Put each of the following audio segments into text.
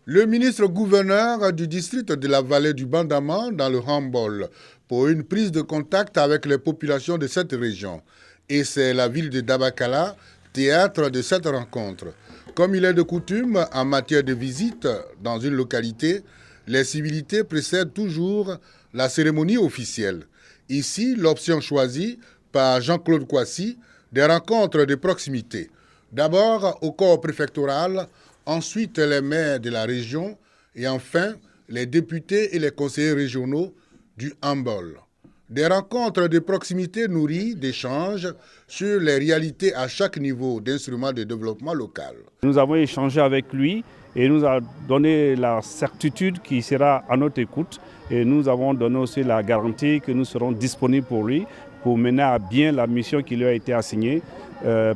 Le ministre-gouverneur du district de la vallée du Bandama dans le Hambol pour une prise de contact avec les populations de cette région. Et c'est la ville de Dabakala, théâtre de cette rencontre. Comme il est de coutume en matière de visite dans une localité, les civilités précèdent toujours la cérémonie officielle. Ici, l'option choisie par Jean-Claude Kouassi, des rencontres de proximité. D'abord au corps préfectoral, ensuite les maires de la région et enfin les députés et les conseillers régionaux du Hambol. Des rencontres de proximité nourries d'échanges sur les réalités à chaque niveau d'instruments de développement local. Nous avons échangé avec lui et nous a donné la certitude qu'il sera à notre écoute et nous avons donné aussi la garantie que nous serons disponibles pour lui pour mener à bien la mission qui lui a été assignée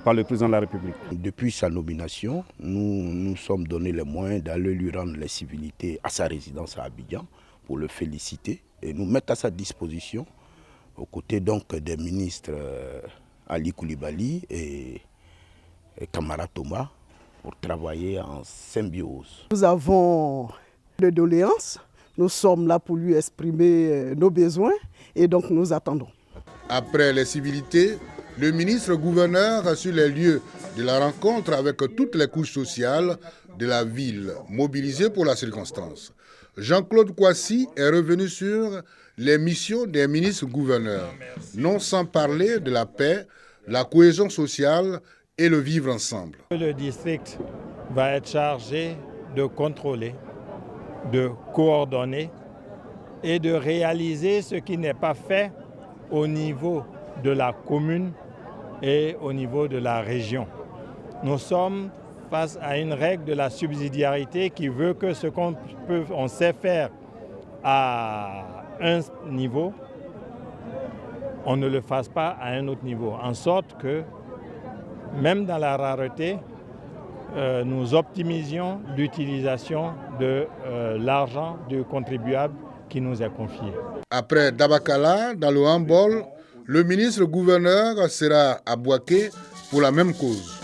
par le président de la République. Depuis sa nomination, nous sommes donné les moyens d'aller lui rendre les civilités à sa résidence à Abidjan pour le féliciter et nous mettre à sa disposition aux côtés donc des ministres Ali Koulibaly et Kamara Thomas pour travailler en symbiose. Nous avons de doléances, nous sommes là pour lui exprimer nos besoins et donc nous attendons. Après les civilités, le ministre-gouverneur sur les lieux de la rencontre avec toutes les couches sociales de la ville mobilisées pour la circonstance. Jean-Claude Kouassi est revenu sur les missions des ministres-gouverneurs, non sans parler de la paix, la cohésion sociale et le vivre ensemble. Le district va être chargé de contrôler, de coordonner et de réaliser ce qui n'est pas fait au niveau de la commune et au niveau de la région. Nous sommes face à une règle de la subsidiarité qui veut que ce qu'on sait faire à un niveau, on ne le fasse pas à un autre niveau, en sorte que même dans la rareté, nous optimisions l'utilisation de l'argent du contribuable qui nous est confié. Après Dabakala, dans le Hambol, le ministre-gouverneur sera à Bouaké pour la même cause.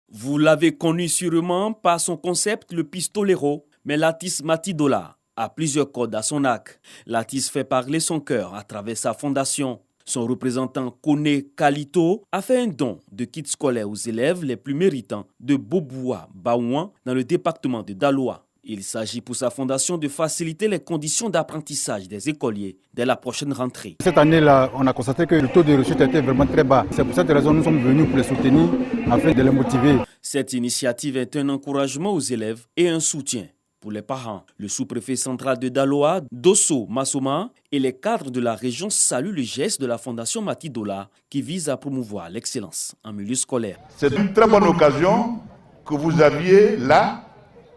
Vous l'avez connu sûrement par son concept le pistolero, mais l'artiste Matidola a plusieurs cordes à son arc. L'artiste fait parler son cœur à travers sa fondation. Son représentant Kone Kalito a fait un don de kits scolaires aux élèves les plus méritants de Boboua Baouan dans le département de Daloa. Il s'agit pour sa fondation de faciliter les conditions d'apprentissage des écoliers dès la prochaine rentrée. Cette année-là, on a constaté que le taux de réussite était vraiment très bas. C'est pour cette raison que nous sommes venus pour les soutenir afin de les motiver. Cette initiative est un encouragement aux élèves et un soutien pour les parents. Le sous-préfet central de Daloa, Dosso Massoma, et les cadres de la région saluent le geste de la Fondation Matidola qui vise à promouvoir l'excellence en milieu scolaire. C'est une très bonne occasion que vous aviez là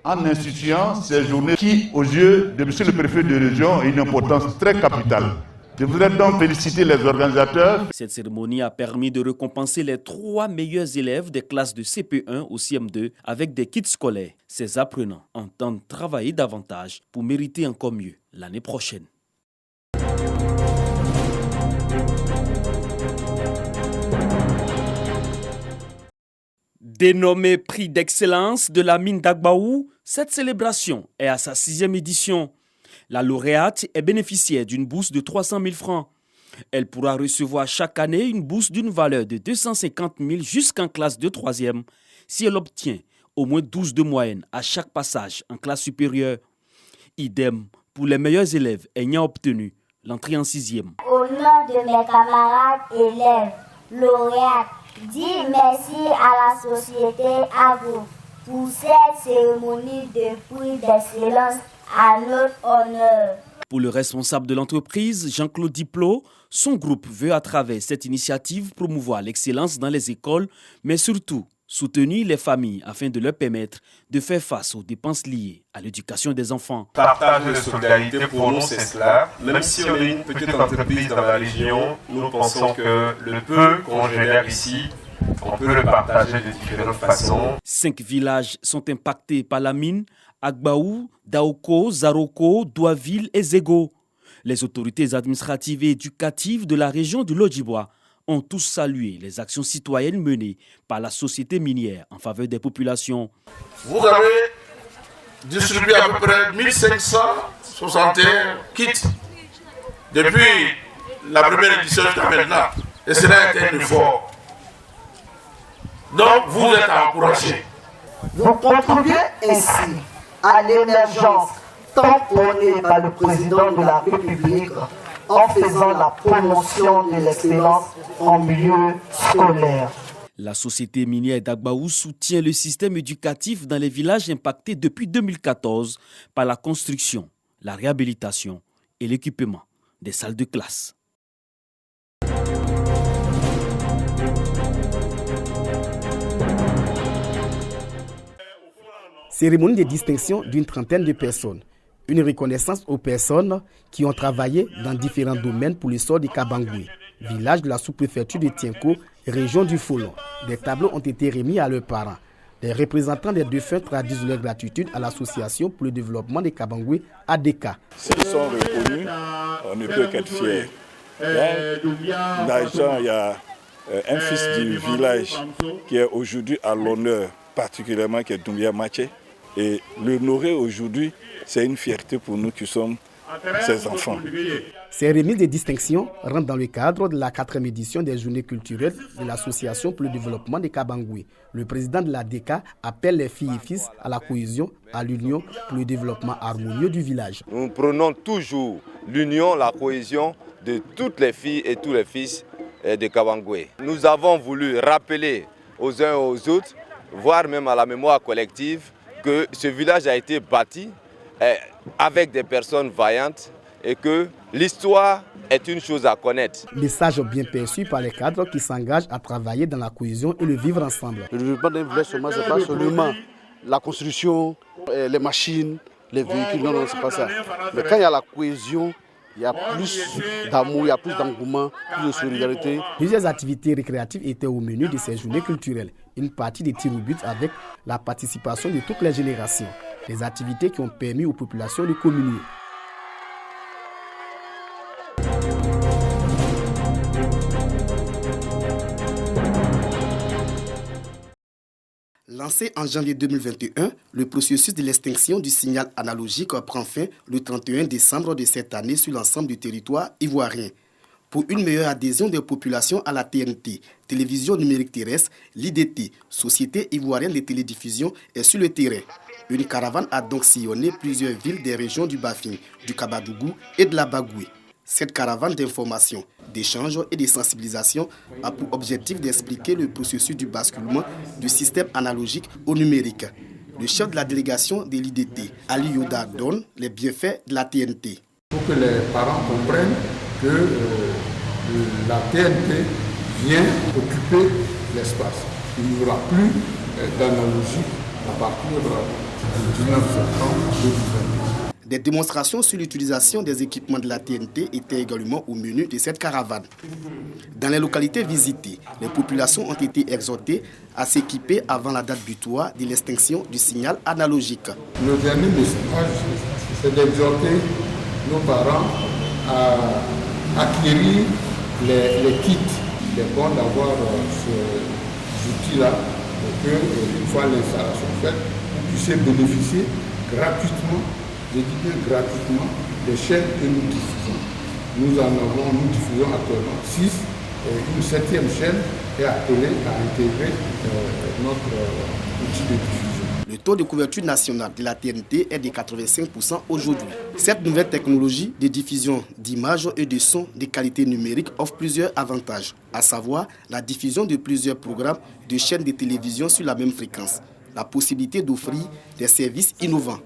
en instituant ces journées qui, aux yeux de M. le préfet de région, ont une importance très capitale. Je voudrais donc féliciter les organisateurs. Cette cérémonie a permis de récompenser les 3 meilleurs élèves des classes de CP1 au CM2 avec des kits scolaires. Ces apprenants entendent travailler davantage pour mériter encore mieux l'année prochaine. Dénommé prix d'excellence de la mine d'Agbaou, cette célébration est à sa 6e édition. La lauréate est bénéficiaire d'une bourse de 300 000 francs. Elle pourra recevoir chaque année une bourse d'une valeur de 250 000 jusqu'en classe de 3e si elle obtient au moins 12 de moyenne à chaque passage en classe supérieure. Idem pour les meilleurs élèves ayant obtenu l'entrée en 6e. Au nom de mes camarades élèves, lauréates, dis merci à la société, à vous, pour cette cérémonie de prix d'excellence à notre honneur. Pour le responsable de l'entreprise, Jean-Claude Diplot, son groupe veut à travers cette initiative promouvoir l'excellence dans les écoles, mais surtout soutenir les familles afin de leur permettre de faire face aux dépenses liées à l'éducation des enfants. Partage de solidarité pour nous, c'est cela. Même si on est une petite entreprise dans la région, nous pensons que le peu qu'on génère ici, on peut le partager de différentes façons. 5 villages sont impactés par la mine: Agbaou, Daoko, Zaroko, Douaville et Zego. Les autorités administratives et éducatives de la région du Lodjibois ont tous salué les actions citoyennes menées par la société minière en faveur des populations. Vous avez distribué à peu près 1561 kits depuis la première édition jusqu'à maintenant. Et cela a été un effort. Donc vous êtes encouragés. Vous contribuez ainsi à l'émergence tant prônée par le président de la République en faisant la promotion de l'excellence en milieu scolaire. La société minière d'Agbaou soutient le système éducatif dans les villages impactés depuis 2014 par la construction, la réhabilitation et l'équipement des salles de classe. Cérémonie de distinction d'une trentaine de personnes. Une reconnaissance aux personnes qui ont travaillé dans différents domaines pour le sort de Kabangui, village de la sous-préfecture de Tienko, région du Folon. Des tableaux ont été remis à leurs parents. Les représentants des défunts traduisent leur gratitude à l'association pour le développement de Kabangui, ADK. S'ils sont reconnus, on ne peut qu'être fiers. Dans il y a un fils du village qui est aujourd'hui à l'honneur, particulièrement qui est Doumbia Maché. Et l'honorer aujourd'hui, c'est une fierté pour nous qui sommes ses enfants. Ces remises de distinction rentrent dans le cadre de la 4e édition des journées culturelles de l'Association pour le développement de Kabangui. Le président de l'ADK appelle les filles et fils à la cohésion, à l'union pour le développement harmonieux du village. Nous prenons toujours l'union, la cohésion de toutes les filles et tous les fils de Kabangui. Nous avons voulu rappeler aux uns et aux autres, voire même à la mémoire collective, que ce village a été bâti avec des personnes vaillantes et que l'histoire est une chose à connaître. Message bien perçu par les cadres qui s'engagent à travailler dans la cohésion et le vivre ensemble. Le développement d'un village, ce n'est pas seulement la construction, les machines, les véhicules, non, c'est pas ça. Mais quand il y a la cohésion, il y a plus d'amour, il y a plus d'engouement, plus de solidarité. Plusieurs activités récréatives étaient au menu de ces journées culturelles. Une partie des tirs au but avec la participation de toutes les générations. Des activités qui ont permis aux populations de communier. Lancé en janvier 2021, le processus de l'extinction du signal analogique prend fin le 31 décembre de cette année sur l'ensemble du territoire ivoirien. Pour une meilleure adhésion des populations à la TNT, télévision numérique terrestre, l'IDT, Société ivoirienne de télédiffusion, est sur le terrain. Une caravane a donc sillonné plusieurs villes des régions du Bafing, du Kabadougou et de la Bagoui. Cette caravane d'information, d'échange et de sensibilisation a pour objectif d'expliquer le processus du basculement du système analogique au numérique. Le chef de la délégation de l'IDT, Ali Yoda, donne les bienfaits de la TNT. Pour que les parents comprennent que la TNT vient occuper l'espace. Il n'y aura plus d'analogie à partir du 19 septembre 2022. Des démonstrations sur l'utilisation des équipements de la TNT étaient également au menu de cette caravane. Dans les localités visitées, les populations ont été exhortées à s'équiper avant la date butoir de l'extinction du signal analogique. Le dernier message, c'est d'exhorter nos parents à acquérir les kits. Il est bon d'avoir ces outils-là pour que, une fois l'installation faite, vous puissiez bénéficier gratuitement, gratuitement des chaînes que nous diffusons. Nous diffusons actuellement 6 et une 7e chaîne est appelée à intégrer notre outil de diffusion. Le taux de couverture nationale de la TNT est de 85% aujourd'hui. Cette nouvelle technologie de diffusion d'images et de sons de qualité numérique offre plusieurs avantages, à savoir la diffusion de plusieurs programmes de chaînes de télévision sur la même fréquence, la possibilité d'offrir des services innovants.